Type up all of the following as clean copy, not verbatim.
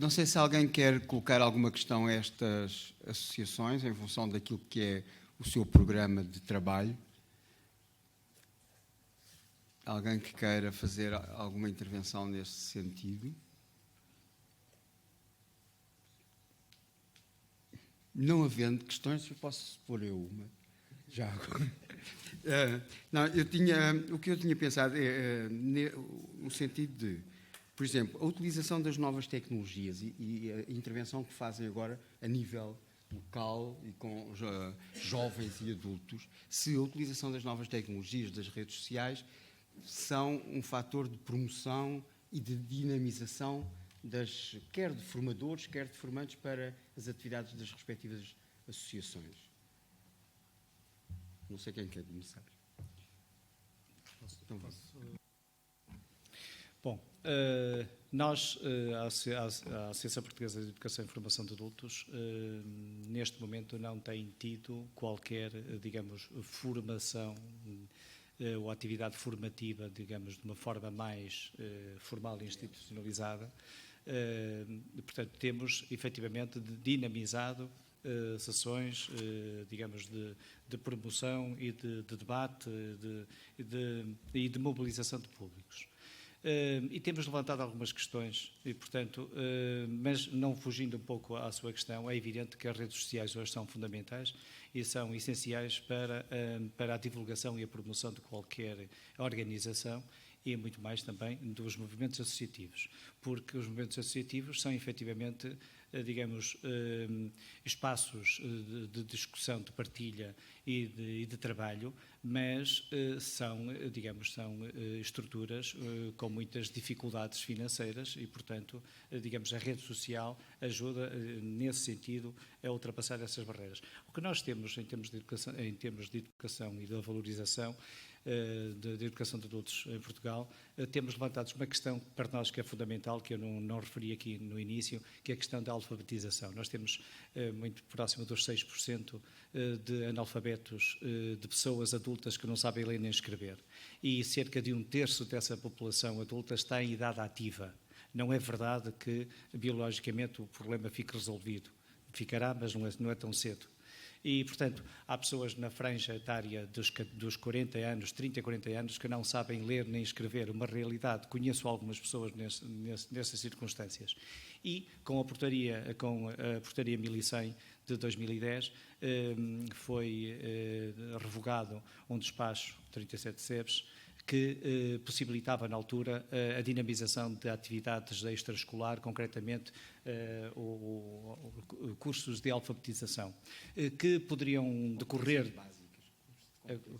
Não sei se alguém quer colocar alguma questão a estas associações em função daquilo que é o seu programa de trabalho. Alguém que queira fazer alguma intervenção nesse sentido? Não havendo questões, eu posso pôr eu uma. Já agora. Não, o que eu tinha pensado é no sentido de, por exemplo, a utilização das novas tecnologias e a intervenção que fazem agora a nível local e com jovens e adultos, se a utilização das novas tecnologias, das redes sociais, são um fator de promoção e de dinamização quer de formadores, quer de formandos para as atividades das respectivas associações. Não sei quem quer começar. Então, bom, nós, a Associação Portuguesa de Educação e Formação de Adultos, neste momento não tem tido qualquer, digamos, formação ou atividade formativa, digamos, de uma forma mais formal e institucionalizada. Portanto, temos, efetivamente, dinamizado sessões, digamos, de promoção e de debate e de mobilização de públicos. E temos levantado algumas questões, e, portanto, mas não fugindo um pouco à sua questão, é evidente que as redes sociais hoje são fundamentais e são essenciais para a divulgação e a promoção de qualquer organização e muito mais também dos movimentos associativos, porque os movimentos associativos são efetivamente, digamos, espaços de discussão, de partilha e de trabalho, mas são, digamos, são estruturas com muitas dificuldades financeiras e, portanto, digamos, a rede social ajuda, nesse sentido, a ultrapassar essas barreiras. O que nós temos em termos de educação e da valorização de educação de adultos em Portugal, temos levantado uma questão para nós que é fundamental, que eu não referi aqui no início, que é a questão da alfabetização. Nós temos muito próximo dos 6% de analfabetos, de pessoas adultas que não sabem ler nem escrever. E cerca de 1/3 dessa população adulta está em idade ativa. Não é verdade que, biologicamente, o problema fique resolvido. Ficará, mas não é tão cedo. E, portanto, há pessoas na franja etária dos 40 anos, 30, 40 anos, que não sabem ler nem escrever. Uma realidade. Conheço algumas pessoas nessas circunstâncias. E com a portaria 1100 de 2010, foi revogado um despacho, 37 SEBs, que possibilitava, na altura, a dinamização de atividades extraescolar, concretamente cursos de alfabetização, que poderiam decorrer...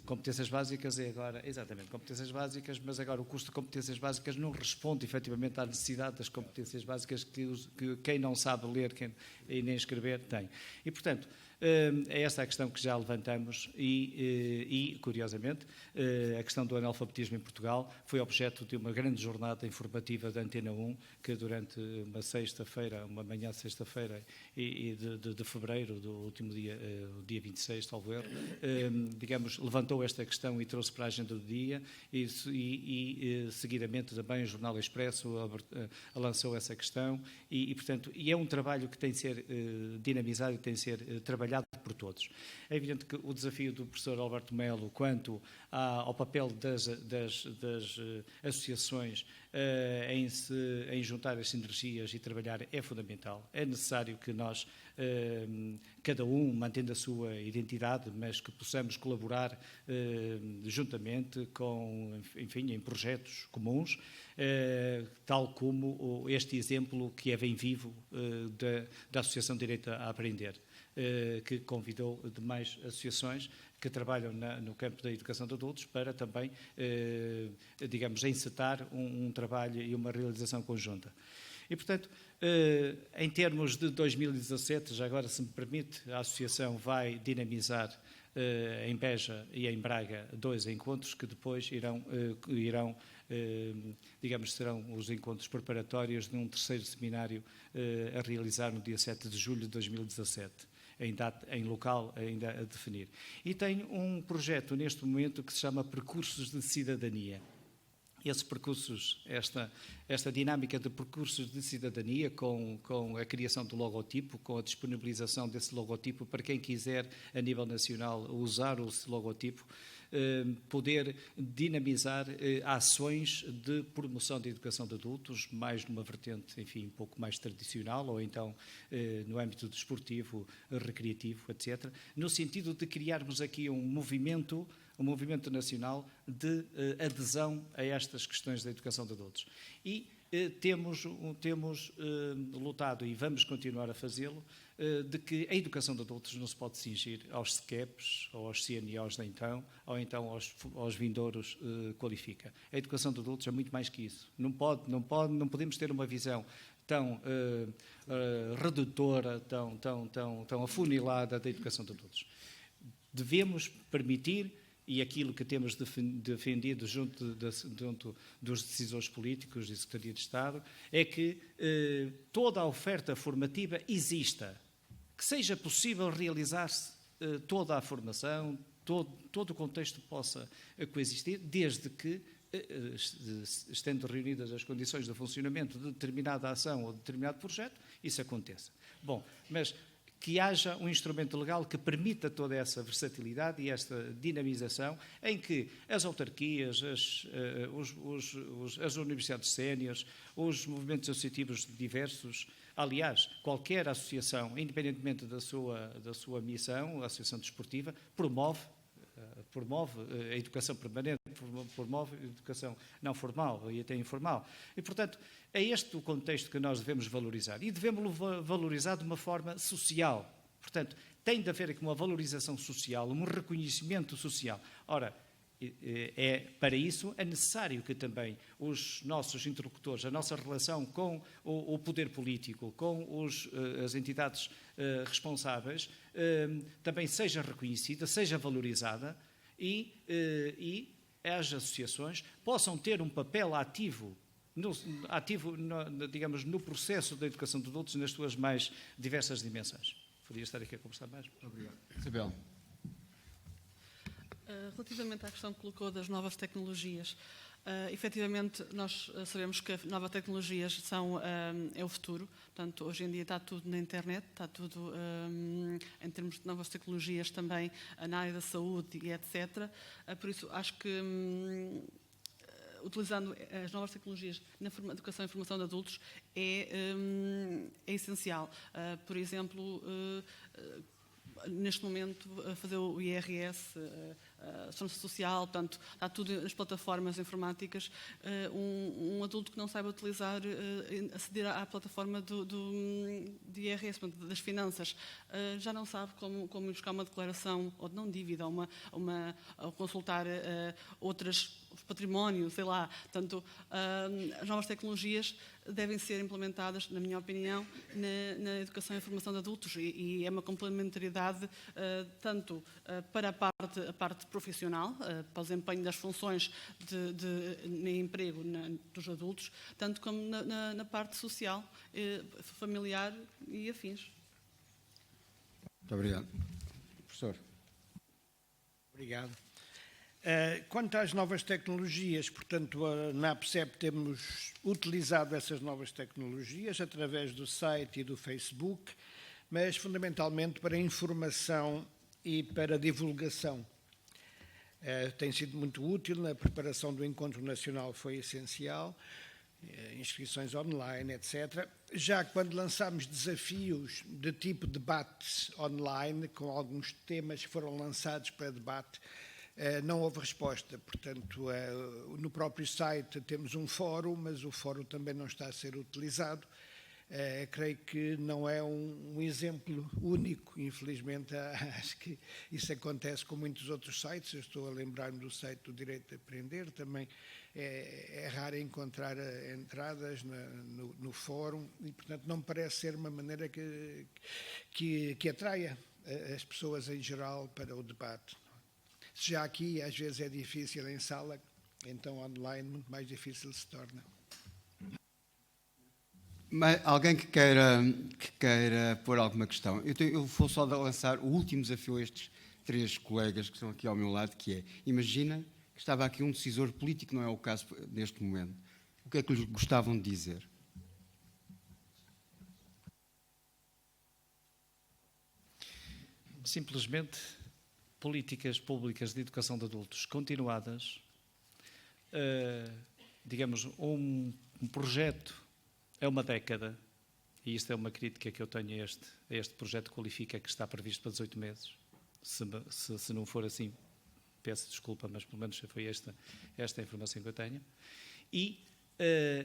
Competências básicas é agora, exatamente, competências básicas, mas agora o curso de competências básicas não responde efetivamente à necessidade das competências básicas que quem não sabe ler e nem escrever tem. E, portanto, é essa a questão que já levantamos e curiosamente, a questão do analfabetismo em Portugal foi objeto de uma grande jornada informativa da Antena 1, que durante uma manhã de sexta-feira de fevereiro, do último dia, o dia 26, salvo erro, digamos, levantou esta questão e trouxe para a agenda do dia e seguidamente também o Jornal Expresso lançou essa questão portanto, é um trabalho que tem de ser dinamizado e tem de ser trabalhado por todos. É evidente que o desafio do professor Alberto Melo quanto ao papel das associações em juntar as sinergias e trabalhar é fundamental. É necessário que nós, cada um mantendo a sua identidade, mas que possamos colaborar juntamente em projetos comuns, tal como este exemplo que é bem vivo da Associação Direito a Aprender, que convidou demais associações que trabalham no campo da educação de adultos para também, digamos, encetar um trabalho e uma realização conjunta. E, portanto, em termos de 2017, já agora, se me permite, a Associação vai dinamizar em Beja e em Braga 2 encontros que depois irão digamos, serão os encontros preparatórios de um terceiro seminário a realizar no dia 7 de julho de 2017. Em local ainda a definir. E tem um projeto neste momento que se chama Percursos de Cidadania, esses percursos, esta dinâmica de percursos de cidadania, com a criação do logotipo, com a disponibilização desse logotipo para quem quiser, a nível nacional, usar o logotipo, poder dinamizar ações de promoção da educação de adultos, mais numa vertente, enfim, um pouco mais tradicional, ou então no âmbito desportivo, recreativo, etc., no sentido de criarmos aqui um movimento nacional de adesão a estas questões da educação de adultos. E temos lutado, e vamos continuar a fazê-lo, de que a educação de adultos não se pode cingir aos SCEPs, ou aos CNOs de então, ou então aos vindouros Qualifica. A educação de adultos é muito mais que isso. Não podemos ter uma visão tão redutora, tão afunilada da educação de adultos. Devemos permitir, e aquilo que temos defendido junto dos decisores políticos e Secretaria de Estado, é que toda a oferta formativa exista, que seja possível realizar-se toda a formação, todo o contexto possa coexistir, desde que, estando reunidas as condições de funcionamento de determinada ação ou de determinado projeto, isso aconteça. Bom, mas que haja um instrumento legal que permita toda essa versatilidade e esta dinamização, em que as autarquias, as universidades séniores, os movimentos associativos diversos, aliás, qualquer associação, independentemente da sua missão, a associação desportiva, promove a educação permanente, promove a educação não formal e até informal. E, portanto, é este o contexto que nós devemos valorizar. E devemos valorizar de uma forma social. Portanto, tem de haver aqui uma valorização social, um reconhecimento social. Ora, para isso é necessário que também os nossos interlocutores, a nossa relação com o poder político, com as entidades responsáveis, também seja reconhecida, seja valorizada e as associações possam ter um papel ativo, digamos, no processo da educação de adultos nas suas mais diversas dimensões. Podia estar aqui a conversar mais. Obrigado. Isabel. Relativamente à questão que colocou das novas tecnologias, efetivamente nós sabemos que as novas tecnologias é o futuro. Portanto, hoje em dia está tudo na internet, está tudo em termos de novas tecnologias também na área da saúde e etc. Por isso, acho que utilizando as novas tecnologias na educação e formação de adultos é essencial. Por exemplo, neste momento, fazer o IRS, a segurança social, portanto, está tudo nas plataformas informáticas. Um adulto que não saiba utilizar, aceder à plataforma de IRS, portanto, das finanças, já não sabe como ir buscar uma declaração, ou de não dívida, ou consultar outros patrimónios, sei lá. Portanto, as novas tecnologias devem ser implementadas, na minha opinião, na educação e formação de adultos e é uma complementaridade tanto para a parte profissional, para o desempenho das funções de emprego dos adultos, tanto como na parte social, familiar e afins. Muito obrigado. Professor. Obrigado. Quanto às novas tecnologias, portanto, na APSEP temos utilizado essas novas tecnologias através do site e do Facebook, mas fundamentalmente para informação e para divulgação. Tem sido muito útil, na preparação do Encontro Nacional foi essencial, inscrições online, etc. Já quando lançámos desafios de tipo debates online, com alguns temas que foram lançados para debate, não houve resposta. Portanto, no próprio site temos um fórum, mas o fórum também não está a ser utilizado. Creio que não é um exemplo único, infelizmente. Acho que isso acontece com muitos outros sites. Eu estou a lembrar-me do site do Direito a Aprender, também é raro encontrar entradas no fórum e, portanto, não me parece ser uma maneira que atraia as pessoas em geral para o debate. Se já aqui às vezes é difícil em sala, então online muito mais difícil se torna. Mas alguém que queira pôr alguma questão? Eu vou só lançar o último desafio a estes três colegas que estão aqui ao meu lado, que é: imaginem que estava aqui um decisor político, não é o caso neste momento. O que é que lhes gostavam de dizer? Simplesmente políticas públicas de educação de adultos continuadas, digamos, um projeto é uma década, e isto é uma crítica que eu tenho a este projeto Qualifica, que está previsto para 18 meses. Se não for assim, peço desculpa, mas pelo menos foi esta a informação que eu tenho. E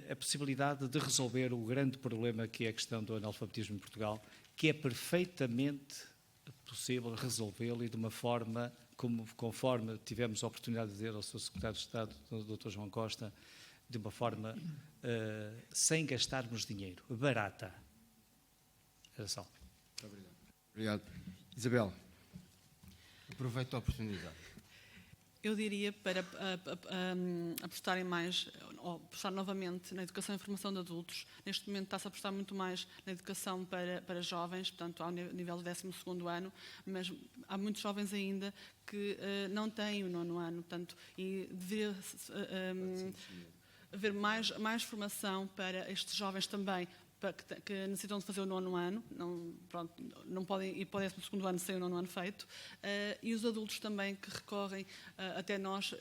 a possibilidade de resolver o grande problema que é a questão do analfabetismo em Portugal, que é perfeitamente possível resolvê-lo e de uma forma, conforme tivemos a oportunidade de dizer ao Sr. Secretário de Estado, o Dr. João Costa, de uma forma sem gastarmos dinheiro, barata. Era só. Obrigado. Isabel, aproveito a oportunidade. Eu diria para apostarem mais, ou apostar novamente na educação e formação de adultos. Neste momento está-se a apostar muito mais na educação para jovens, portanto, ao nível do 12º ano, mas há muitos jovens ainda que não têm o 9º ano, portanto, e deveria haver mais formação para estes jovens também, que necessitam de fazer o 9º ano, não podem ir para o 12º ano sem o 9º ano feito, e os adultos também que recorrem até nós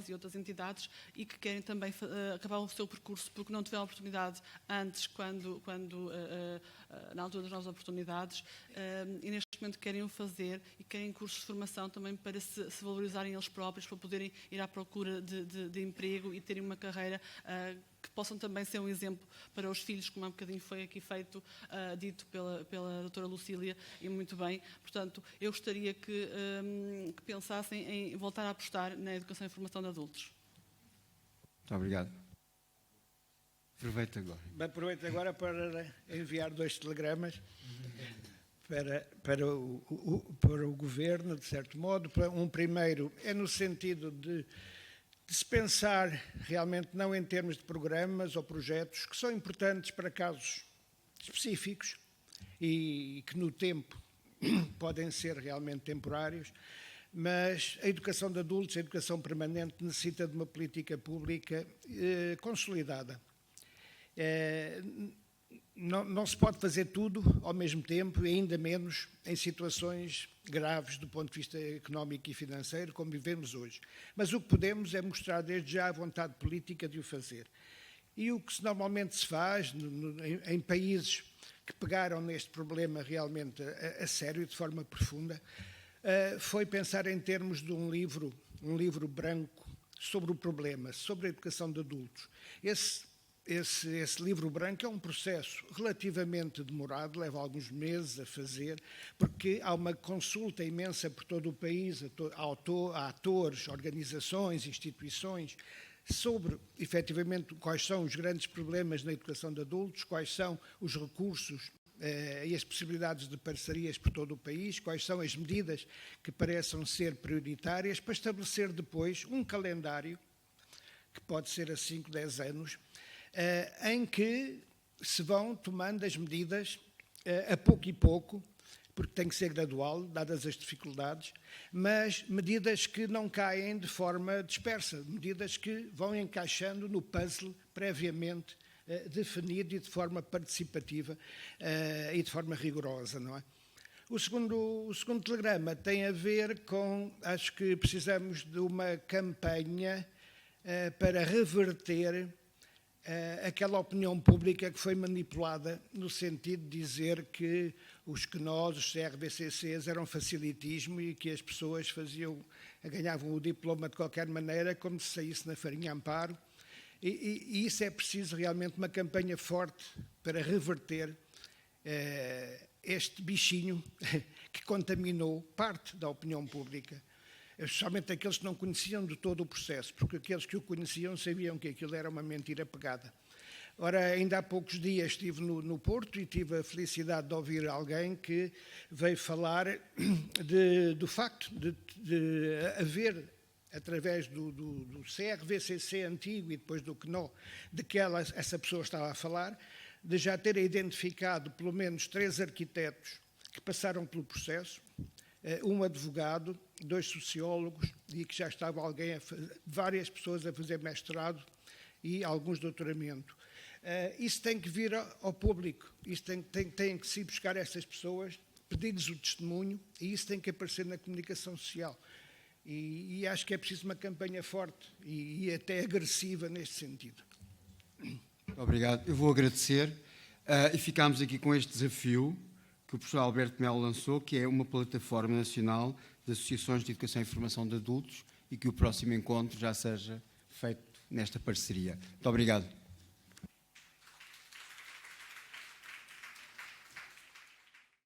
e outras entidades, e que querem também acabar o seu percurso porque não tiveram oportunidade antes, na altura das novas oportunidades, e neste momento querem o fazer e querem cursos de formação também para se valorizarem eles próprios, para poderem ir à procura de emprego e terem uma carreira que possam também ser um exemplo para os filhos, como há um bocadinho foi aqui feito, dito pela doutora Lucília, e muito bem. Portanto, eu gostaria que pensassem em voltar a apostar na educação e formação de adultos. Muito obrigado. Aproveito agora para enviar 2 telegramas para o Governo, de certo modo. Um primeiro é no sentido de se pensar realmente não em termos de programas ou projetos que são importantes para casos específicos e que no tempo podem ser realmente temporários, mas a educação de adultos, a educação permanente, necessita de uma política pública consolidada. Não se pode fazer tudo ao mesmo tempo, e ainda menos em situações graves do ponto de vista económico e financeiro, como vivemos hoje. Mas o que podemos é mostrar desde já a vontade política de o fazer. E o que normalmente se faz em países que pegaram neste problema realmente a sério, de forma profunda, foi pensar em termos de um livro branco sobre o problema, sobre a educação de adultos. Esse livro branco é um processo relativamente demorado, leva alguns meses a fazer, porque há uma consulta imensa por todo o país, a atores, organizações, instituições, sobre, efetivamente, quais são os grandes problemas na educação de adultos, quais são os recursos e as possibilidades de parcerias por todo o país, quais são as medidas que pareçam ser prioritárias, para estabelecer depois um calendário, que pode ser a 5, 10 anos, em que se vão tomando as medidas a pouco e pouco, porque tem que ser gradual, dadas as dificuldades, mas medidas que não caem de forma dispersa, medidas que vão encaixando no puzzle previamente definido e de forma participativa e de forma rigorosa, não é? O segundo telegrama tem a ver com, acho que precisamos de uma campanha para reverter aquela opinião pública que foi manipulada no sentido de dizer que os CNOs, os CRVCCs eram facilitismo e que as pessoas ganhavam o diploma de qualquer maneira, como se saísse na farinha Amparo. E isso é preciso realmente uma campanha forte para reverter este bichinho que contaminou parte da opinião pública, especialmente aqueles que não conheciam de todo o processo, porque aqueles que o conheciam sabiam que aquilo era uma mentira pegada. Ora, ainda há poucos dias estive no Porto e tive a felicidade de ouvir alguém que veio falar do facto de haver, através do CRVCC antigo e depois do CNO, de que essa pessoa estava a falar, de já ter identificado pelo menos 3 arquitetos que passaram pelo processo, um advogado, 2 sociólogos e que já estava várias pessoas a fazer mestrado e alguns doutoramento. Isso tem que vir ao público, isso tem que se buscar essas pessoas, pedir-lhes o testemunho e isso tem que aparecer na comunicação social. E acho que é preciso uma campanha forte e até agressiva neste sentido. Obrigado. Eu vou agradecer e ficámos aqui com este desafio que o professor Alberto Melo lançou, que é uma plataforma nacional de associações de educação e formação de adultos e que o próximo encontro já seja feito nesta parceria. Muito obrigado.